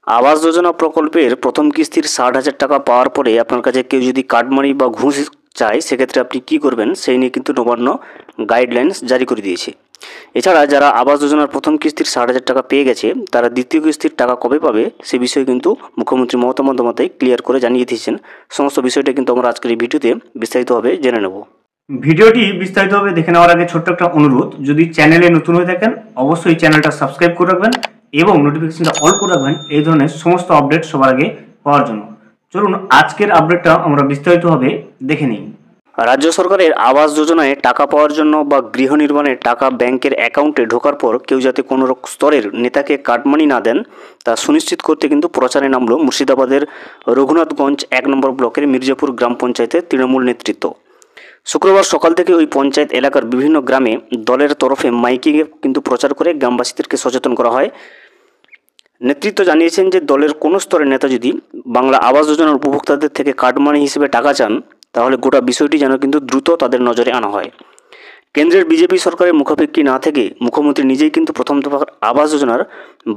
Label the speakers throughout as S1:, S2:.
S1: আবাস যোজনা প্রকল্পের প্রথম কিস্তির ৬০,০০০ টাকা পাওয়ার পরে আপনার কাছে কেউ যদি কাটমানি বা ঘুষ চায় সেক্ষেত্রে আপনি কী করবেন সেই নিয়ে কিন্তু নবান্ন গাইডলাইন্স জারি করে দিয়েছে। এছাড়া যারা আবাস যোজনার প্রথম কিস্তির ৬০,০০০ টাকা পেয়ে গেছে তারা দ্বিতীয় কিস্তির টাকা কবে পাবে সে বিষয়ে কিন্তু মুখ্যমন্ত্রী মমতা বন্দ্যোপাধ্যায় ক্লিয়ার করে জানিয়ে দিয়েছেন। সমস্ত বিষয়টা কিন্তু আমরা আজকের এই ভিডিওতে বিস্তারিতভাবে জেনে নেব। ভিডিওটি বিস্তারিতভাবে দেখে নেওয়ার আগে ছোট্ট একটা অনুরোধ, যদি চ্যানেলে নতুন হয়ে থাকেন অবশ্যই চ্যানেলটা সাবস্ক্রাইব করে রাখবেন এবং নোটিফিকেশনটা অল করে রাখবেন এই ধরনের সমস্ত আপডেট সবার আগে পাওয়ার জন্য। চলুন আজকের আপডেটটা আমরা বিস্তারিতভাবে দেখে নিই। রাজ্য সরকারের আবাস যোজনায় টাকা পাওয়ার জন্য বা গৃহ নির্মাণের টাকা ব্যাংকের অ্যাকাউন্টে ঢোকার পর কেউ যাতে কোনো স্তরের নেতাকে কাটমানি না দেন তা সুনিশ্চিত করতে কিন্তু প্রচারে নামলো মুর্শিদাবাদের রঘুনাথগঞ্জ ১ নম্বর ব্লকের মির্জাপুর গ্রাম পঞ্চায়েতের তৃণমূল নেতৃত্ব। শুক্রবার সকাল থেকে ওই পঞ্চায়েত এলাকার বিভিন্ন গ্রামে দলের তরফে মাইকিংয়ে কিন্তু প্রচার করে গ্রামবাসীদেরকে সচেতন করা হয়। নেতৃত্ব জানিয়েছেন যে দলের কোনো স্তরের নেতা যদি বাংলা আবাস যোজনার উপভোক্তাদের থেকে কাটমানি হিসেবে টাকা চান তাহলে গোটা বিষয়টি যেন কিন্তু দ্রুত তাদের নজরে আনা হয়। কেন্দ্রের বিজেপি সরকারের মুখাপেক্ষী না থেকে মুখ্যমন্ত্রী নিজেই কিন্তু প্রথম দফার আবাস যোজনার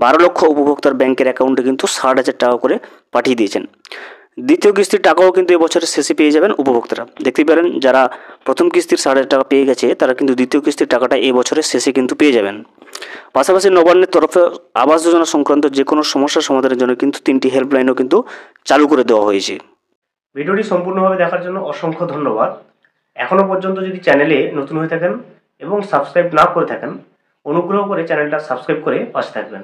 S1: ১২ লক্ষ উপভোক্তার ব্যাংকের অ্যাকাউন্টে কিন্তু ৬০,০০০ টাকা করে পাঠিয়ে দিয়েছেন। দ্বিতীয় কিস্তির টাকাও কিন্তু এবছরের শেষে পেয়ে যাবেন উপভোক্তারা। দেখতে পারেন যারা প্রথম কিস্তির ৬০,০০০ টাকা পেয়ে গেছে তারা কিন্তু দ্বিতীয় কিস্তির টাকাটা এই বছরের শেষে কিন্তু পেয়ে যাবেন। পাশাপাশি নবান্নের তরফে আবাস যোজনা সংক্রান্ত যে কোনো সমস্যার সমাধানের জন্য কিন্তু ৩টি হেল্পলাইনও কিন্তু চালু করে দেওয়া হয়েছে। ভিডিওটি সম্পূর্ণভাবে দেখার জন্য অসংখ্য ধন্যবাদ। এখনও পর্যন্ত যদি চ্যানেলে নতুন হয়ে থাকেন এবং সাবস্ক্রাইব না করে থাকেন অনুগ্রহ করে চ্যানেলটা সাবস্ক্রাইব করে পাশে থাকবেন।